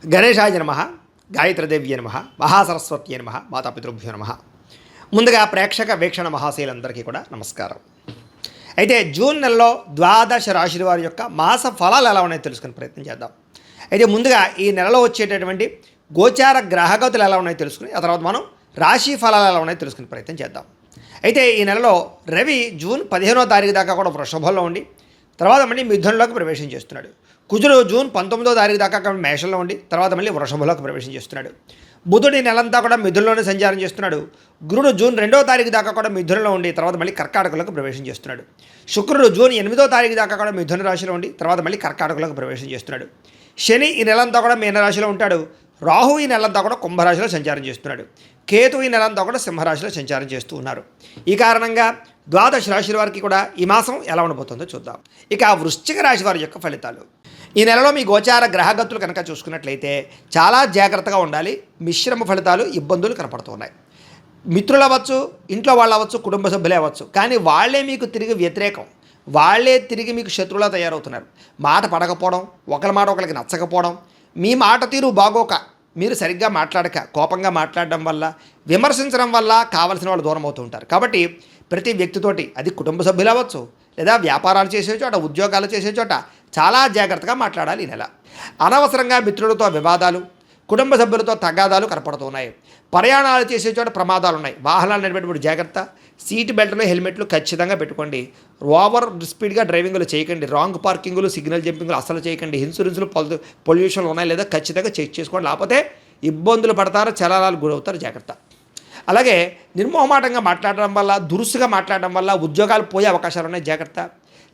గణేశాయ నమ, గాయత్రీదేవ్య నమ, మహాసరస్వత్యే నమ, మాతాపితృభ్యో నమ. ముందుగా ప్రేక్షక వీక్షణ మహాశీలందరికీ కూడా నమస్కారం. అయితే జూన్ నెలలో ద్వాదశ రాశుల వారి యొక్క మాస ఫలాలు ఎలా ఉన్నాయో తెలుసుకునే ప్రయత్నం చేద్దాం. అయితే ముందుగా ఈ నెలలో వచ్చేటటువంటి గోచార గ్రహగతులు ఎలా ఉన్నాయో తెలుసుకుని ఆ తర్వాత మనం రాశి ఫలాలు ఎలా ఉన్నాయో తెలుసుకునే ప్రయత్నం చేద్దాం. అయితే ఈ నెలలో రవి జూన్ 15వ తారీఖు దాకా కూడా వృషభంలో ఉండి తర్వాత మళ్ళీ మిథునంలోకి ప్రవేశం చేస్తున్నాడు. కుజుడు జూన్ 19వ తారీఖు దాకా మేషంలో ఉండి తర్వాత మళ్ళీ వృషభంలోకి ప్రవేశం చేస్తున్నాడు. బుధుడు ఈ నెలంతా కూడా మిథునంలోనే సంచారం చేస్తున్నాడు. గురుడు జూన్ 2వ తారీఖు దాకా కూడా మిథునంలో ఉండి తర్వాత మళ్ళీ కర్కాటకంలోకి ప్రవేశం చేస్తున్నాడు. శుక్రుడు జూన్ 8వ తారీఖు దాకా కూడా మిథున రాశిలో ఉండి తర్వాత మళ్ళీ కర్కాటకంలోకి ప్రవేశం చేస్తున్నాడు. శని ఈ నెలంతా కూడా మీనరాశిలో ఉంటాడు. రాహు ఈ నెలంతా కూడా కుంభరాశిలో సంచారం చేస్తున్నాడు. కేతు ఈ నెలంతా కూడా సింహరాశిలో సంచారం చేస్తూ ఉన్నారు. ఈ కారణంగా ద్వాదశ రాశుల వారికి కూడా ఈ మాసం ఎలా ఉండబోతుందో చూద్దాం. ఇక వృశ్చిక రాశి వారి యొక్క ఫలితాలు. ఈ నెలలో మీ గోచార గ్రహగతులు కనుక చూసుకున్నట్లయితే చాలా జాగ్రత్తగా ఉండాలి. మిశ్రమ ఫలితాలు, ఇబ్బందులు కనపడుతున్నాయి. మిత్రులు అవ్వచ్చు, ఇంట్లో వాళ్ళు అవ్వచ్చు, కుటుంబ సభ్యులే అవ్వచ్చు, కానీ వాళ్ళే మీకు తిరిగి వ్యతిరేకం, వాళ్ళే తిరిగి మీకు శత్రువులా తయారవుతున్నారు. మాట పడకపోవడం, ఒకరి మాట ఒకరికి నచ్చకపోవడం, మీ మాట తీరు బాగోక, మీరు సరిగ్గా మాట్లాడక కోపంగా మాట్లాడడం వల్ల, విమర్శించడం వల్ల కావలసిన వాళ్ళు దూరం అవుతూ ఉంటారు. కాబట్టి ప్రతి వ్యక్తితోటి, అది కుటుంబ సభ్యులు అవ్వచ్చు లేదా వ్యాపారాలు చేసే చోట, ఉద్యోగాలు చేసే చోట చాలా జాగ్రత్తగా మాట్లాడాలి. ఈ నెల అనవసరంగా మిత్రులతో వివాదాలు, కుటుంబ సభ్యులతో తగాదాలు కనపడుతున్నాయి. ప్రయాణాలు చేసే చోట ప్రమాదాలు ఉన్నాయి. వాహనాలు నడిపేటప్పుడు జాగ్రత్త. సీట్ బెల్ట్లు, హెల్మెట్లు ఖచ్చితంగా పెట్టుకోండి. ఓవర్ స్పీడ్గా డ్రైవింగ్లు చేయకండి. రాంగ్ పార్కింగ్లు, సిగ్నల్ జంపింగ్లు అస్సలు చేయకండి. ఇన్సూరెన్స్లు, పొల్యూషన్లు ఉన్నాయి లేదా ఖచ్చితంగా చెక్ చేసుకోండి. లేకపోతే ఇబ్బందులు పడతారు, చలనాలు గురవుతారు. జాగ్రత్త. అలాగే నిర్మోహమాటంగా మాట్లాడడం వల్ల, దురుసుగా మాట్లాడడం వల్ల ఉద్యోగాలు పోయే అవకాశాలు ఉన్నాయి. జాగ్రత్త.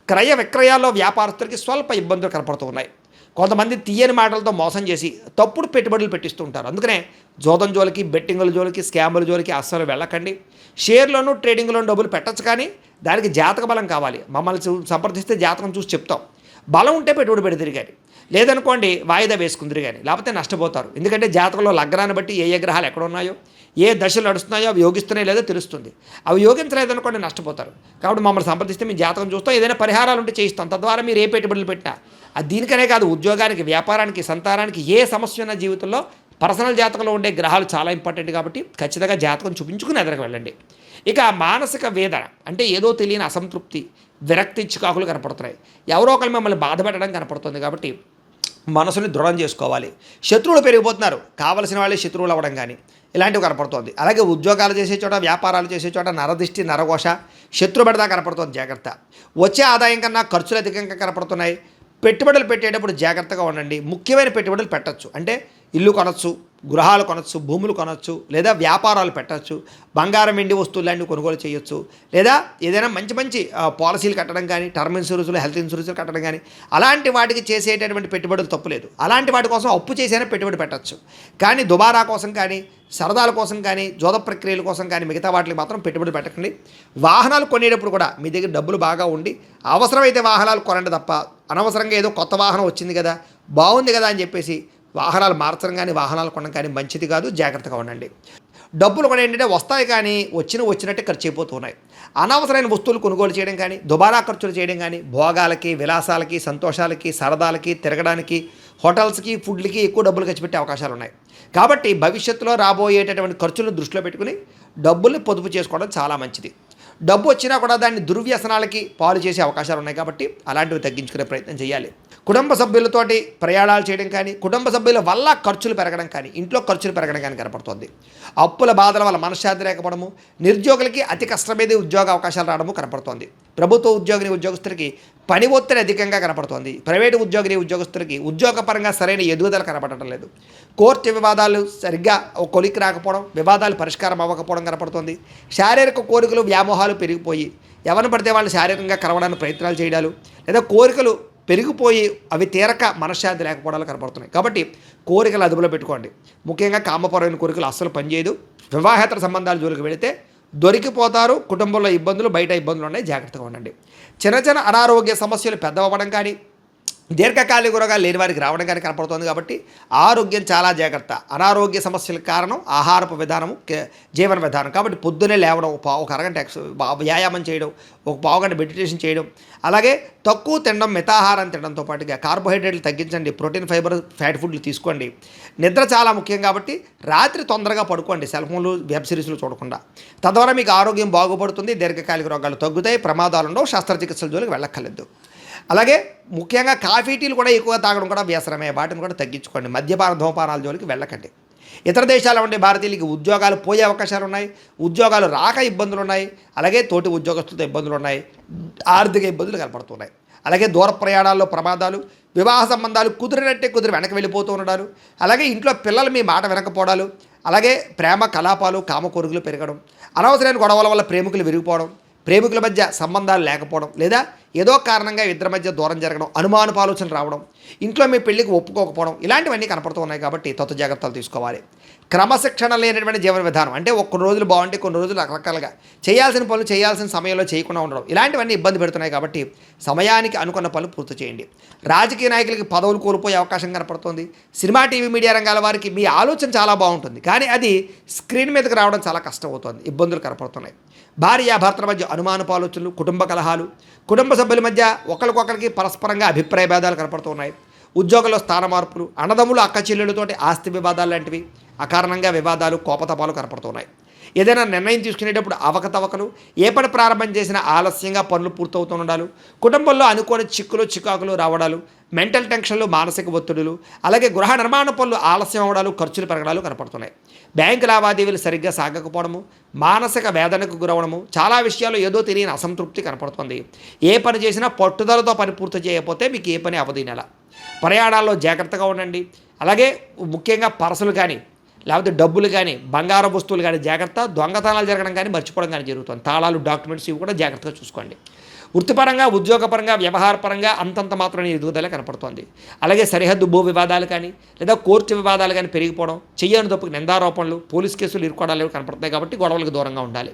క్రయ విక్రయాల్లో వ్యాపారస్తులకి స్వల్ప ఇబ్బందులు కనపడుతూ ఉన్నాయి. కొంతమంది తీయని మాటలతో మోసం చేసి తప్పుడు పెట్టుబడులు పెట్టిస్తూ ఉంటారు. అందుకనే జోదం జోలికి, బెట్టింగుల జోలికి, స్కాముల జోలికి అస్సలు వెళ్ళకండి. షేర్లోనూ ట్రేడింగ్లోనూ డబ్బులు పెట్టచ్చు, కానీ దానికి జాతక బలం కావాలి. మమ్మల్ని సంప్రదిస్తే జాతకం చూసి చెప్తాం. బలం ఉంటే పెట్టుబడి పెడితే కానీ, లేదనుకోండి వాయిదా వేసుకుందరు కానీ, లేకపోతే నష్టపోతారు. ఎందుకంటే జాతకంలో లగ్నాన్ని బట్టి ఏ గ్రహాలు ఎక్కడ ఉన్నాయో, ఏ దశలు నడుస్తున్నాయో, అవి యోగిస్తున్నాయో లేదో తెలుస్తుంది. అవి యోగించలేదనుకోండి నష్టపోతారు. కాబట్టి మమ్మల్ని సంప్రదిస్తే మీ జాతకం చూస్తాం, ఏదైనా పరిహారాలు ఉంటే చేయిస్తాం. తద్వారా మీరు ఏ పెట్టుబడులు పెట్టినా, అది దీనికనే కాదు, ఉద్యోగానికి, వ్యాపారానికి, సంతానానికి ఏ సమస్య ఉన్న జీవితంలో పర్సనల్ జాతకంలో ఉండే గ్రహాలు చాలా ఇంపార్టెంట్. కాబట్టి ఖచ్చితంగా జాతకం చూపించుకుని ఎదరికి వెళ్ళండి. ఇక మానసిక వేదన అంటే ఏదో తెలియని అసంతృప్తి, విరక్తి, చికాకులు కనపడుతున్నాయి. ఎవరో ఒకరు మిమ్మల్ని బాధ పెట్టడం కనపడుతుంది. కాబట్టి మనసుని దృఢం చేసుకోవాలి. శత్రువులు పెరిగిపోతున్నారు, కావలసిన వాళ్ళే శత్రువులు అవ్వడం కానీ ఇలాంటివి కనపడుతుంది. అలాగే ఉద్యోగాలు చేసే చోట, వ్యాపారాలు చేసే చోట నరదిష్టి, నరఘోష, శత్రుబెడదా కనపడుతుంది. జాగ్రత్త. వచ్చే ఆదాయం కన్నా ఖర్చులు అధికంగా కనపడుతున్నాయి. పెట్టుబడులు పెట్టేటప్పుడు జాగ్రత్తగా ఉండండి. ముఖ్యమైన పెట్టుబడులు పెట్టచ్చు. అంటే ఇల్లు కొనచ్చు, గృహాలు కొనచ్చు, భూములు కొనచ్చు, లేదా వ్యాపారాలు పెట్టచ్చు, బంగారం, వెండి వస్తువులు లాంటివి కొనుగోలు చేయొచ్చు, లేదా ఏదైనా మంచి మంచి పాలసీలు కట్టడం కానీ, టర్మ్ ఇన్సూరెన్స్లు, హెల్త్ ఇన్సూరెన్స్లు కట్టడం కానీ, అలాంటి వాటికి చేసేటటువంటి పెట్టుబడులు తప్పులేదు. అలాంటి వాటి కోసం అప్పు చేసైనా పెట్టుబడి పెట్టచ్చు. కానీ దుబారా కోసం కానీ, సరదాల కోసం కానీ, జోద ప్రక్రియల కోసం కానీ మిగతా వాటికి మాత్రం పెట్టుబడి పెట్టకండి. వాహనాలు కొనేటప్పుడు కూడా మీ దగ్గర డబ్బులు బాగా ఉండి అవసరమైతే వాహనాలు కొనండి తప్ప, అనవసరంగా ఏదో కొత్త వాహనం వచ్చింది కదా, బాగుంది కదా అని చెప్పేసి వాహనాలు మార్చడం కానీ, వాహనాలు కొనడం కానీ మంచిది కాదు. జాగ్రత్తగా ఉండండి. డబ్బులు కూడా ఏంటంటే వస్తాయి కానీ వచ్చినట్టే ఖర్చు అయిపోతున్నాయి. అనవసరమైన వస్తువులు కొనుగోలు చేయడం కానీ, దుబారా ఖర్చులు చేయడం కానీ, భోగాలకి, విలాసాలకి, సంతోషాలకి, సరదాలకి, తిరగడానికి, హోటల్స్కి, ఫుడ్లకి ఎక్కువ డబ్బులు ఖర్చు పెట్టే అవకాశాలు ఉన్నాయి. కాబట్టి భవిష్యత్తులో రాబోయేటటువంటి ఖర్చులను దృష్టిలో పెట్టుకుని డబ్బుల్ని పొదుపు చేసుకోవడం చాలా మంచిది. డబ్బు వచ్చినా కూడా దాన్ని దుర్వ్యసనాలకి పాలు చేసే అవకాశాలు ఉన్నాయి. కాబట్టి అలాంటివి తగ్గించుకునే ప్రయత్నం చేయాలి. కుటుంబ సభ్యులతోటి ప్రయాణాలు చేయడం కానీ, కుటుంబ సభ్యుల వల్ల ఖర్చులు పెరగడం కానీ, ఇంట్లో ఖర్చులు పెరగడం కానీ కనపడుతుంది. అప్పుల బాధల వల్ల మనశ్శాంతి లేకపోవడము, నిరుద్యోగులకి అతి కష్టమేది ఉద్యోగ అవకాశాలు రావడము కనపడుతోంది. ప్రభుత్వ ఉద్యోగస్తులకి పని ఒత్తిడి అధికంగా కనపడుతోంది. ప్రైవేటు ఉద్యోగస్తులకి ఉద్యోగపరంగా సరైన ఎదుగుదల కనపడటం లేదు. కోర్టు వివాదాలు సరిగ్గా కొలికి రాకపోవడం, వివాదాలు పరిష్కారం అవ్వకపోవడం కనపడుతుంది. శారీరక కోరికలు, వ్యామోహాలు పెరిగిపోయి ఎవరిని పడితే వాళ్ళు శారీరకంగా కలవడానికి ప్రయత్నాలు చేయడాలు, లేదా కోరికలు పెరిగిపోయి అవి తీరక మనశ్శాంతి లేకపోవడాలు కనపడుతున్నాయి. కాబట్టి కోరికలు అదుపులో పెట్టుకోండి. ముఖ్యంగా కామపరమైన కోరికలు అస్సలు పనిచేయదు. వివాహేతర సంబంధాల జోలికి వెళితే దొరికిపోతారు. కుటుంబంలో ఇబ్బందులు, బయట ఇబ్బందులు ఉన్నాయి. జాగ్రత్తగా ఉండండి. చిన్న చిన్న అనారోగ్య సమస్యలు పెద్దవడం కానీ, దీర్ఘకాలిక రోగాలు లేని వారికి రావడం కానీ కనపడుతోంది. కాబట్టి ఆరోగ్యం చాలా జాగ్రత్త. అనారోగ్య సమస్యలకు కారణం ఆహారపు విధానము, జీవన విధానం. కాబట్టి పొద్దున్నే లేవడం, ఒక అరగంట వ్యాయామం చేయడం, ఒక పావుగంట మెడిటేషన్ చేయడం, అలాగే తక్కువ తినడం, మితాహారం తినడంతో పాటుగా కార్బోహైడ్రేట్లు తగ్గించండి, ప్రోటీన్, ఫైబర్, ఫ్యాట్ ఫుడ్లు తీసుకోండి. నిద్ర చాలా ముఖ్యం కాబట్టి రాత్రి తొందరగా పడుకోండి, సెల్ ఫోన్లు, వెబ్ సిరీస్లు చూడకుండా. తద్వారా మీకు ఆరోగ్యం బాగుపడుతుంది, దీర్ఘకాలిక రోగాలు తగ్గుతాయి, ప్రమాదాలు ఉండవు, శస్త్రచికిత్సల జోలికి వెళ్ళక్కర్లేదు. అలాగే ముఖ్యంగా కాఫీ టీలు కూడా ఎక్కువగా తాగడం కూడా వ్యసనమే, వాటిని కూడా తగ్గించుకోండి. మద్యపాన, ధూమపానాల జోలికి వెళ్ళకండి. ఇతర దేశాల్లో ఉండే భారతీయులకి ఉద్యోగాలు పోయే అవకాశాలు ఉన్నాయి, ఉద్యోగాలు రాక ఇబ్బందులు ఉన్నాయి, అలాగే తోటి ఉద్యోగస్తులతో ఇబ్బందులు ఉన్నాయి, ఆర్థిక ఇబ్బందులు కనపడుతున్నాయి. అలాగే దూర ప్రయాణాల్లో ప్రమాదాలు, వివాహ సంబంధాలు కుదిరినట్టే కుదిరి వెనక్కి వెళ్ళిపోతూ ఉండడాలు, అలాగే ఇంట్లో పిల్లలు మీ మాట వెనకపోవడాలు, అలాగే ప్రేమ కలాపాలు, కామ కోరికలు పెరగడం, అనవసరమైన గొడవల వల్ల ప్రేమికులు విరిగిపోవడం, ప్రేమికుల మధ్య సంబంధాలు లేకపోవడం, లేదా ఏదో కారణంగా ఇద్దరి మధ్య దూరం జరగడం, అనుమానపు ఆలోచనలు రావడం, ఇంట్లో మీ పెళ్లికి ఒప్పుకోకపోవడం, ఇలాంటివన్నీ కనపడుతూ ఉన్నాయి. కాబట్టి జాగ్రత్తలు తీసుకోవాలి. క్రమశిక్షణ లేనటువంటి జీవన విధానం అంటే కొన్ని రోజులు బాగుంటే కొన్ని రోజులు రకరకాలుగా చేయాల్సిన పనులు చేయాల్సిన సమయంలో చేయకుండా ఉండడం, ఇలాంటివన్నీ ఇబ్బంది పెడుతున్నాయి. కాబట్టి సమయానికి అనుకున్న పనులు పూర్తి చేయండి. రాజకీయ నాయకులకి పదవులు కోల్పోయే అవకాశం కనపడుతుంది. సినిమా, టీవీ, మీడియా రంగాల వారికి మీ ఆలోచన చాలా బాగుంటుంది, కానీ అది స్క్రీన్ మీదకి రావడం చాలా కష్టం అవుతుంది, ఇబ్బందులు కనపడుతున్నాయి. భార్యాభర్తల మధ్య అనుమానపు ఆలోచనలు, కుటుంబ కలహాలు, కుటుంబ సభ్యుల మధ్య ఒకరికొకరికి పరస్పరంగా అభిప్రాయ భేదాలు కనపడుతున్నాయి. ఉద్యోగంలో స్థాన మార్పులు, అన్నదమ్ములు, అక్క చెల్లెళ్ళతోటి ఆస్తి వివాదాలు లాంటివి, అకారణంగా వివాదాలు, కోపతాపాలు కనపడుతున్నాయి. ఏదైనా నిర్ణయం తీసుకునేటప్పుడు అవకతవకలు, ఏ పని ప్రారంభం చేసినా ఆలస్యంగా పనులు పూర్తవుతూ ఉండాలి. కుటుంబంలో అనుకోని చిక్కులు, చికాకులు రావడాలు, మెంటల్ టెన్షన్లు, మానసిక ఒత్తిడులు, అలాగే గృహ నిర్మాణ పనులు ఆలస్యం అవ్వడాలు, ఖర్చులు పెరగడాలు కనపడుతున్నాయి. బ్యాంకు లావాదేవీలు సరిగ్గా సాగకపోవడము, మానసిక వేదనకు గురవడము, చాలా విషయాల్లో ఏదో తెలియని అసంతృప్తి కనపడుతుంది. ఏ పని చేసినా పట్టుదలతో పని పూర్తి చేయకపోతే మీకు ఏ పని అవదు. నెల ప్రయాణాల్లో జాగ్రత్తగా ఉండండి. అలాగే ముఖ్యంగా పర్సులు కానీ, లేకపోతే డబ్బులు కానీ, బంగారం వస్తువులు కానీ జాగ్రత్త. దొంగతనాలు జరగడం కానీ, మర్చిపోవడం కానీ జరుగుతుంది. తాళాలు, డాక్యుమెంట్స్ ఇవి కూడా జాగ్రత్తగా చూసుకోండి. వృత్తిపరంగా, ఉద్యోగపరంగా, వ్యవహారపరంగా అంతంత మాత్రమే ఎదుగుదల కనపడుతోంది. అలాగే సరిహద్దు భూ వివాదాలు కానీ, లేదా కోర్టు వివాదాలు కానీ పెరిగిపోవడం, చెయ్యని తప్పుకు నిందారోపణలు, పోలీస్ కేసులు ఇరుకోవడాలు కనపడతాయి. కాబట్టి గొడవలకు దూరంగా ఉండాలి.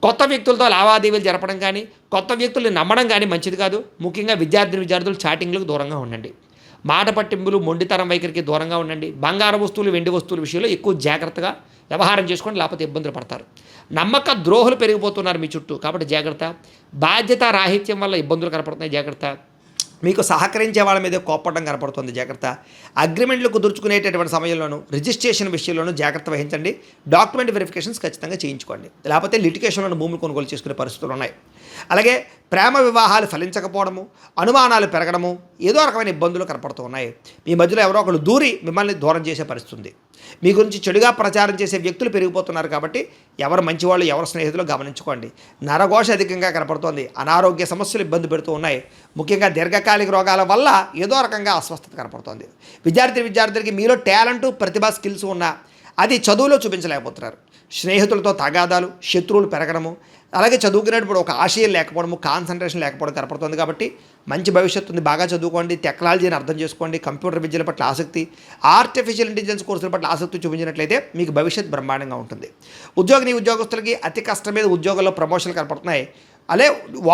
కొత్త వ్యక్తులతో లావాదేవీలు జరపడం కానీ, కొత్త వ్యక్తుల్ని నమ్మడం కానీ మంచిది కాదు. ముఖ్యంగా విద్యార్థులు చాటింగ్లకు దూరంగా ఉండండి. మాట పట్టింపులు, మొండితనం వైఖరికి దూరంగా ఉండండి. బంగారు వస్తువులు, వెండి వస్తువుల విషయంలో ఎక్కువ జాగ్రత్తగా వ్యవహారం చేసుకోండి, లేకపోతే ఇబ్బందులు పడతారు. నమ్మక ద్రోహులు పెరిగిపోతున్నారు మీ చుట్టూ, కాబట్టి జాగ్రత్త. బాధ్యత రాహిత్యం వల్ల ఇబ్బందులు కనపడుతున్నాయి, జాగ్రత్త. మీకు సహకరించే వాళ్ళ మీద కోప్పడం కనపడుతుంది, జాగ్రత్త. అగ్రిమెంట్లు కుదుర్చుకునేటటువంటి సమయంలోనూ, రిజిస్ట్రేషన్ విషయంలోనూ జాగ్రత్త వహించండి. డాక్యుమెంట్ వెరిఫికేషన్స్ ఖచ్చితంగా చేయించుకోండి, లేకపోతే లిటిగేషన్లను భూములు కొనుగోలు చేసుకునే పరిస్థితులు ఉన్నాయి. అలాగే ప్రేమ వివాహాలు ఫలించకపోవడము, అనుమానాలు పెరగడము, ఏదో రకమైన ఇబ్బందులు కనపడుతూ ఉన్నాయి. మీ మధ్యలో ఎవరో ఒకరు దూరి మిమ్మల్ని దూరం చేసే పరిస్థితి ఉంది. మీ గురించి చెడుగా ప్రచారం చేసే వ్యక్తులు పెరిగిపోతున్నారు. కాబట్టి ఎవరు మంచివాళ్ళు, ఎవరు స్నేహితులు గమనించుకోండి. నరఘోష అధికంగా కనపడుతోంది. అనారోగ్య సమస్యలు ఇబ్బంది పెడుతూ ఉన్నాయి. ముఖ్యంగా దీర్ఘకాలిక రోగాల వల్ల ఏదో రకంగా అస్వస్థత కనపడుతోంది. విద్యార్థులకి మీలో టాలెంటు, ప్రతిభా, స్కిల్స్ ఉన్నా అది చదువులో చూపించలేకపోతున్నారు. స్నేహితులతో తగాదాలు, శత్రువులు పెరగడము, అలాగే చదువుకునేటప్పుడు ఒక ఆశయం లేకపోవడము, కాన్సన్ట్రేషన్ లేకపోవడం కనపడుతుంది. కాబట్టి మంచి భవిష్యత్తు ఉంది, బాగా చదువుకోండి, టెక్నాలజీని అర్థం చేసుకోండి, కంప్యూటర్ విద్యల పట్ల ఆసక్తి, ఆర్టిఫిషియల్ ఇంటెలిజెన్స్ కోర్సుల పట్ల ఆసక్తి చూపించినట్లయితే మీకు భవిష్యత్తు బ్రహ్మాండంగా ఉంటుంది. ఉద్యోగస్తులకి అతి కష్టం మీద ఉద్యోగంలో ప్రమోషన్లు కనపడుతున్నాయి. అదే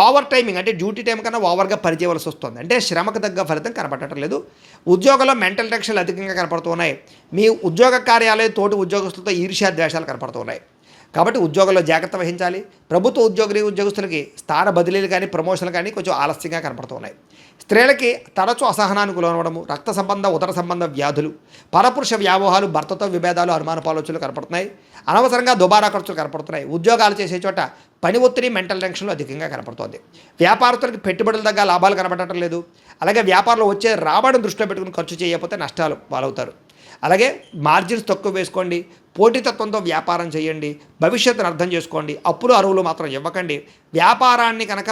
ఓవర్ టైమింగ్ అంటే డ్యూటీ టైం కన్నా ఓవర్గా పనిచేయవలసి వస్తుంది, అంటే శ్రమకు తగ్గ ఫలితం కనపడటం లేదు. ఉద్యోగంలో మెంటల్ టెన్షన్లు అధికంగా కనపడుతున్నాయి. మీ ఉద్యోగ కార్యాలయం తోటి ఉద్యోగస్తులతో ఈర్ష్యా ద్వేషాలు కనపడుతున్నాయి. కాబట్టి ఉద్యోగంలో జాగ్రత్త వహించాలి. ప్రభుత్వ ఉద్యోగస్తులకి స్థాన బదిలీలు కానీ, ప్రమోషన్లు కానీ కొంచెం ఆలస్యంగా కనపడుతున్నాయి. స్త్రీలకి తరచూ అసహనానికి లోనవడము, రక్త సంబంధ, ఉదర సంబంధ వ్యాధులు, పరపురుష వ్యామోహాలు, భర్తతో విభేదాలు, అనుమానపు ఆలోచనలు కనపడుతున్నాయి. అనవసరంగా దుబారా ఖర్చులు కనపడుతున్నాయి. ఉద్యోగాలు చేసే చోట పని ఒత్తిడి, మెంటల్ టెన్షన్లు అధికంగా కనపడుతోంది. వ్యాపారస్తులకి పెట్టుబడుల దగ్గర లాభాలు కనపడటం లేదు. అలాగే వ్యాపారంలో వచ్చే రాబడిని దృష్టిలో పెట్టుకుని ఖర్చు చేయకపోతే నష్టాలు పాలవుతారు. అలాగే మార్జిన్స్ తక్కువ వేసుకోండి, పోటీతత్వంతో వ్యాపారం చేయండి, భవిష్యత్తును అర్థం చేసుకోండి. అప్పులు, అరువులు మాత్రం ఇవ్వకండి. వ్యాపారాన్ని కనుక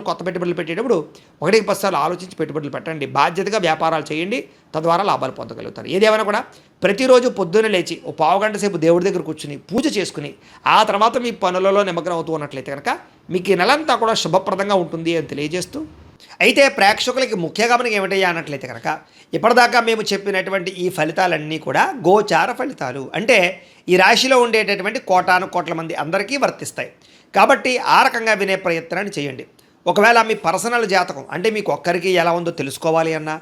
కొత్త పెట్టుబడులు పెట్టేటప్పుడు 1-10 సార్లు ఆలోచించి పెట్టుబడులు పెట్టండి. బాధ్యతగా వ్యాపారాలు చేయండి, తద్వారా లాభాలు పొందగలుగుతారు. ఏదేమైనా కూడా ప్రతిరోజు పొద్దున్న లేచి ఓ పావుగంట సేపు దేవుడి దగ్గర కూర్చుని పూజ చేసుకుని ఆ తర్వాత మీ పనులలో నిమగ్నం అవుతూ ఉన్నట్లయితే కనుక మీకు ఈ నెలంతా కూడా శుభప్రదంగా ఉంటుంది అని తెలియజేస్తూ, అయితే ప్రేక్షకులకి ముఖ్య గమనిక ఏమిటయ్యా అన్నట్లయితే కనుక ఇప్పటిదాకా మేము చెప్పినటువంటి ఈ ఫలితాలన్నీ కూడా గోచార ఫలితాలు, అంటే ఈ రాశిలో ఉండేటటువంటి కోట్ల మంది అందరికీ వర్తిస్తాయి. కాబట్టి ఆ రకంగా వినే ప్రయత్నాన్ని చేయండి. ఒకవేళ మీ పర్సనల్ జాతకం అంటే మీకు ఒక్కరికి ఎలా ఉందో తెలుసుకోవాలి అన్నా,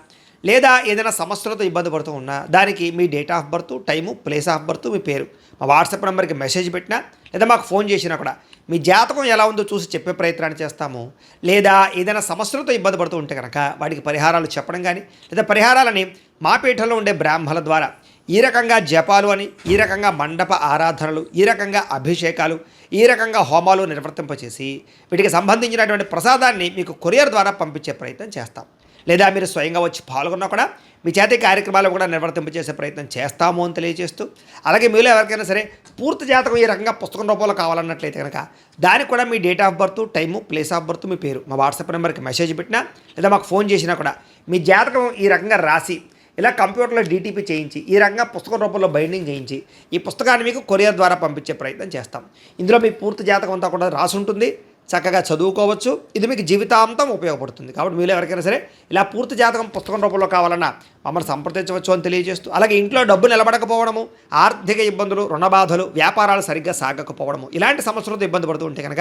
లేదా ఏదైనా సమస్యలతో ఇబ్బంది పడుతూ ఉన్నా దానికి మీ date of birth, time, place of birth, మీ పేరు మా వాట్సాప్ నెంబర్కి మెసేజ్ పెట్టినా లేదా మాకు ఫోన్ చేసినా కూడా మీ జాతకం ఎలా ఉందో చూసి చెప్పే ప్రయత్నాన్ని చేస్తాము. లేదా ఏదైనా సమస్యలతో ఇబ్బంది పడుతూ ఉంటే కనుక వాటికి పరిహారాలు చెప్పడం కానీ లేదా పరిహారాలని మా పీఠంలో ఉండే బ్రాహ్మణుల ద్వారా ఈ రకంగా జపాలు అని, ఈ రకంగా మండప ఆరాధనలు, ఈ రకంగా అభిషేకాలు, ఈ రకంగా హోమాలు నిర్వర్తింపచేసి వీటికి సంబంధించినటువంటి ప్రసాదాన్ని మీకు కొరియర్ ద్వారా పంపించే ప్రయత్నం చేస్తాం. లేదా మీరు స్వయంగా వచ్చి పాల్గొన్నా కూడా మీ చేతి కార్యక్రమాలు కూడా నిర్వర్తింపచేసే ప్రయత్నం చేస్తాము అని తెలియజేస్తూ, అలాగే మీలో ఎవరికైనా సరే పూర్తి జాతకం ఈ రకంగా పుస్తకం రూపంలో కావాలన్నట్లయితే కనుక దానికి కూడా మీ date of birth, time, place of birth, మీ పేరు మా వాట్సాప్ నెంబర్కి మెసేజ్ పెట్టినా లేదా మాకు ఫోన్ చేసినా కూడా మీ జాతకం ఈ రకంగా రాసి ఇలా కంప్యూటర్లో డీటీపీ చేయించి ఈ రకంగా పుస్తకం రూపంలో బైండింగ్ చేయించి ఈ పుస్తకాన్ని మీకు కొరియర్ ద్వారా పంపించే ప్రయత్నం చేస్తాం. ఇందులో మీ పూర్తి జాతకం అంతా కూడా రాసి ఉంటుంది, చక్కగా చదువుకోవచ్చు. ఇది మీకు జీవితాంతం ఉపయోగపడుతుంది. కాబట్టి మీలో ఎవరికైనా సరే ఇలా పూర్తి జాతకం పుస్తకం రూపంలో కావాలన్నా మమ్మల్ని సంప్రదించవచ్చు అని తెలియజేస్తూ, అలాగే ఇంట్లో డబ్బు నిలబడకపోవడము, ఆర్థిక ఇబ్బందులు, రుణ బాధలు, వ్యాపారాలు సరిగ్గా సాగకపోవడము, ఇలాంటి సమస్యలతో ఇబ్బంది పడుతూ ఉంటే కనుక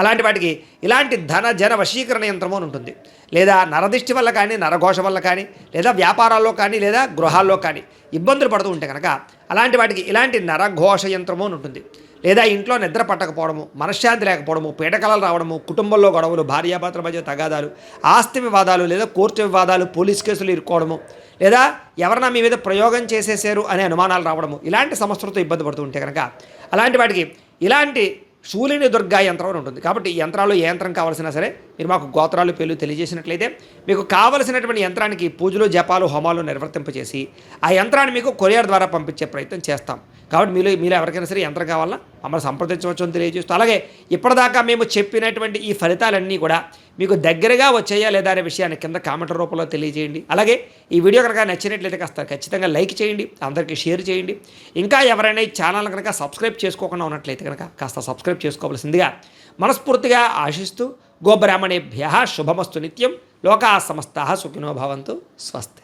అలాంటి వాటికి ఇలాంటి ధన జన వశీకరణ యంత్రము అని ఉంటుంది. లేదా నరదిష్టి వల్ల కానీ, నరఘోష వల్ల కానీ, లేదా వ్యాపారాల్లో కానీ, లేదా గృహాల్లో కానీ ఇబ్బందులు పడుతూ ఉంటే కనుక అలాంటి వాటికి ఇలాంటి నరఘోష యంత్రము అని ఉంటుంది. లేదా ఇంట్లో నిద్ర పట్టకపోవడము, మనశ్శాంతి లేకపోవడము, పీడకలలు రావడము, కుటుంబంలో గొడవలు, భార్యాభర్తల మధ్య తగాదాలు, ఆస్తి వివాదాలు, లేదా కోర్టు వివాదాలు, పోలీస్ కేసులు ఇరుక్కోవడము, లేదా ఎవరైనా మీ మీద ప్రయోగం చేసేసారు అనే అనుమానాలు రావడము, ఇలాంటి సమస్యలతో ఇబ్బంది పడుతూ ఉంటే కనుక అలాంటి వాటికి ఇలాంటి శూలిని దుర్గా యంత్రం అని ఉంటుంది. కాబట్టి ఈ యంత్రాలు ఏ యంత్రం కావాల్సినా సరే మీరు మాకు గోత్రాలు పేర్లు తెలియజేసినట్లయితే మీకు కావలసినటువంటి యంత్రానికి పూజలు, జపాలు, హోమాలు నిర్వర్తింపచేసి ఆ యంత్రాన్ని మీకు కొరియర్ ద్వారా పంపించే ప్రయత్నం చేస్తాం. కాబట్టి మీలో ఎవరికైనా సరే యంత్రం కావాలన్నా మమ్మల్ని సంప్రదించవచ్చు అని తెలియజేస్తూ, అలాగే ఇప్పటిదాకా మేము చెప్పినటువంటి ఈ ఫలితాలన్నీ కూడా మీకు దగ్గరగా వచ్చాయా లేదా అనే విషయాన్ని కింద కామెంట్ రూపంలో తెలియజేయండి. అలాగే ఈ వీడియో కనుక నచ్చినట్లయితే కాస్త ఖచ్చితంగా లైక్ చేయండి, అందరికీ షేర్ చేయండి. ఇంకా ఎవరైనా ఈ ఛానల్ కనుక సబ్స్క్రైబ్ చేసుకోకుండా ఉన్నట్లయితే కనుక కాస్త సబ్స్క్రైబ్ చేసుకోవాల్సిందిగా మనస్ఫూర్తిగా ఆశిస్తూ, గోబ్రాహ్మణేభ్యః శుభమస్తు నిత్యం, లోకాః సమస్తాః సుఖినో భవంతు. స్వస్తి.